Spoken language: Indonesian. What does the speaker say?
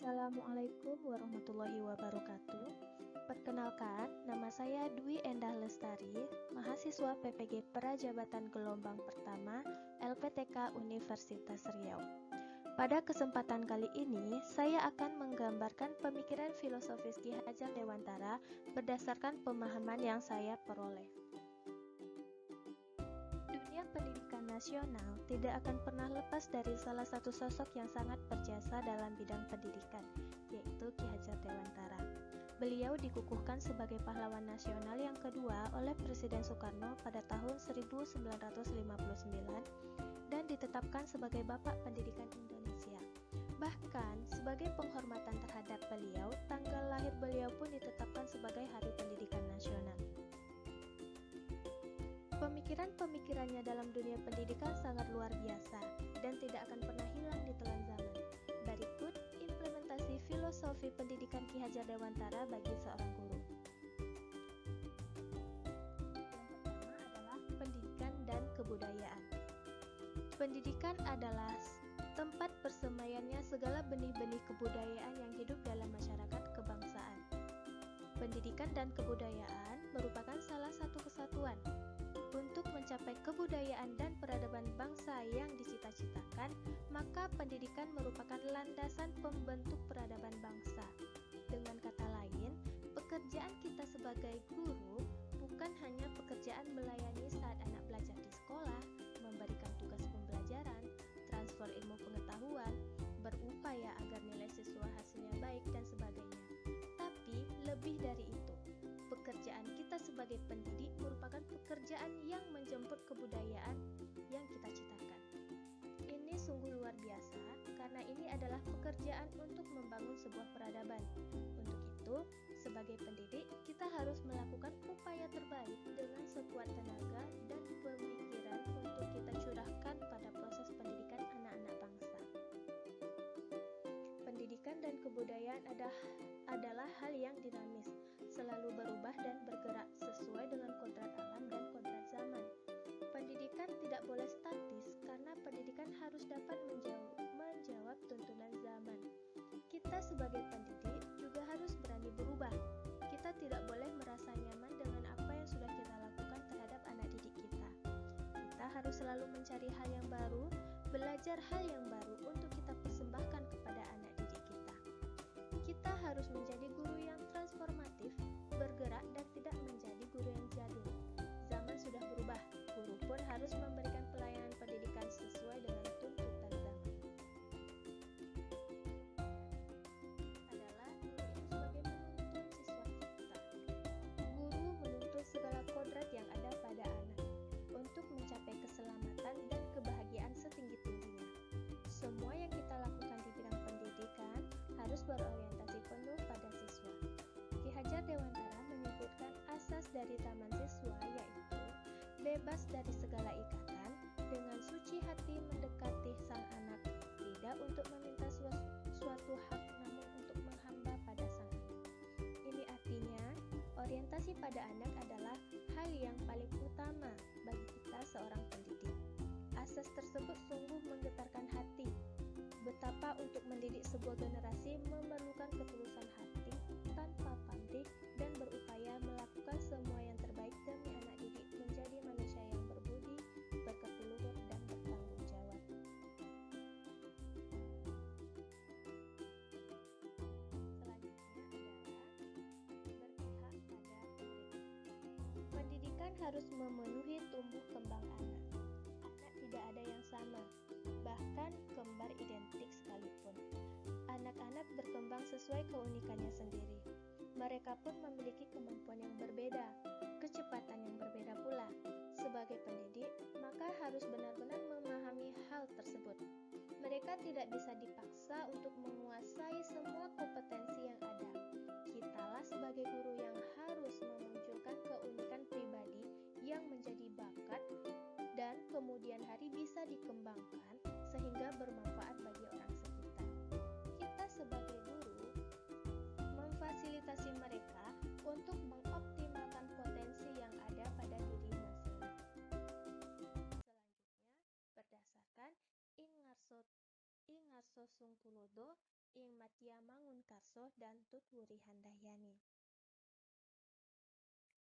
Assalamualaikum warahmatullahi wabarakatuh. Perkenalkan, nama saya Dwi Endah Lestari, mahasiswa PPG Prajabatan Gelombang Pertama LPTK Universitas Riau. Pada kesempatan kali ini, saya akan menggambarkan pemikiran filosofis Ki Hajar Dewantara berdasarkan pemahaman yang saya peroleh. Dunia pendidikan nasional tidak akan pernah lepas dari salah satu sosok yang sangat berjasa dalam bidang pendidikan, yaitu Ki Hajar Dewantara. Beliau dikukuhkan sebagai pahlawan nasional yang kedua oleh Presiden Soekarno pada tahun 1959 dan ditetapkan sebagai Bapak Pendidikan Indonesia. Bahkan, sebagai penghormatan terhadap beliau, tanggal lahir beliau pun ditetapkan sebagai Hari Pendidikan Nasional. Pemikiran-pemikirannya dalam dunia pendidikan sangat luar biasa dan tidak akan pernah hilang di telan zaman. Berikut implementasi filosofi pendidikan Ki Hajar Dewantara bagi seorang guru. Yang pertama adalah pendidikan dan kebudayaan. Pendidikan adalah tempat persemaiannya segala benih-benih kebudayaan yang hidup dalam masyarakat kebangsaan. Pendidikan dan kebudayaan merupakan salah satu kesatuan. Untuk mencapai kebudayaan dan peradaban bangsa yang dicita-citakan, maka pendidikan merupakan landasan pembentuk peradaban bangsa. Dengan kata lain, pekerjaan kita sebagai guru bukan hanya pekerjaan melayani saat anak belajar di sekolah, memberikan tugas pembelajaran, transfer ilmu pengetahuan, berupaya agar nilai siswa hasilnya baik, dan sebagainya. Tapi lebih dari itu, pekerjaan kita sebagai pendidik merupakan pekerjaan yang menjemput kebudayaan yang kita citakan. Ini sungguh luar biasa karena ini adalah pekerjaan untuk membangun sebuah peradaban. Untuk itu, sebagai pendidik, kita harus melakukan upaya terbaik dengan sekuat tenaga dan pemikiran untuk kita curahkan pada proses pendidikan anak-anak bangsa. Pendidikan dan kebudayaan adalah hal yang dinamis, selalu berubah dan bergerak sesuai dengan kodrat alam dan kodrat zaman. Pendidikan tidak boleh statis karena pendidikan harus dapat menjawab tuntunan zaman. Kita sebagai pendidik juga harus berani berubah. Kita tidak boleh merasa nyaman dengan apa yang sudah kita lakukan terhadap anak didik kita. Kita harus selalu mencari hal yang baru, belajar hal yang baru untuk kita persembahkan kepada anak didik kita. Kita harus menjadi guru yang transformatif, bergerak dan tidak menjadi guru yang jadul. Zaman sudah berubah, guru pun harus memberikan pelayanan pendidikan sesuai dengan tuntutan zaman. Adalah guru yang sebagai penuntun siswa kita. Guru menuntut segala kodrat yang ada pada anak untuk mencapai keselamatan dan kebahagiaan setinggi-tingginya. Semua yang kita lakukan di bidang pendidikan harus berorientasi penuh pada siswa. Ki Hajar Dewantara menyebutkan asas dari taman siswa yaitu bebas dari segala ikatan, dengan suci hati mendekati sang anak, tidak untuk meminta suatu hak namun untuk menghamba pada sang anak. Ini artinya, orientasi pada anak adalah hal yang paling utama bagi kita seorang pendidik. Asas tersebut sungguh menggetarkan hati. Betapa untuk mendidik sebuah generasi memerlukan ketulusan hati, tanpa pamrih, dan berupaya melakukan semua yang terbaik demi anak didik menjadi manusia yang berbudi, berkati luhur, dan bertanggung jawab. Selanjutnya adalah berpihak pada murid. Pendidikan harus memenuhi tumbuh kembang anak. Anak tidak ada yang sama, bahkan kembar identik sekalipun. Anak-anak berkembang sesuai keunikannya sendiri. Mereka pun memiliki kemampuan yang berbeda, kecepatan yang berbeda pula. Sebagai pendidik, maka harus benar-benar memahami hal tersebut. Mereka tidak bisa dipaksa untuk menguasai semua kompetensi yang ada. Kitalah sebagai guru yang harus memunculkan keunikan pribadi yang menjadi bakat dan kemudian hari bisa dikembangkan sehingga bermanfaat bagi orang sekitar. Kita sebagai guru memfasilitasi mereka untuk mengoptimalkan potensi yang ada pada diri masing-masing. Selanjutnya, berdasarkan Ingarso Sungkulodo, Ing Satya Mangunkarso dan Tutwuri Handayani.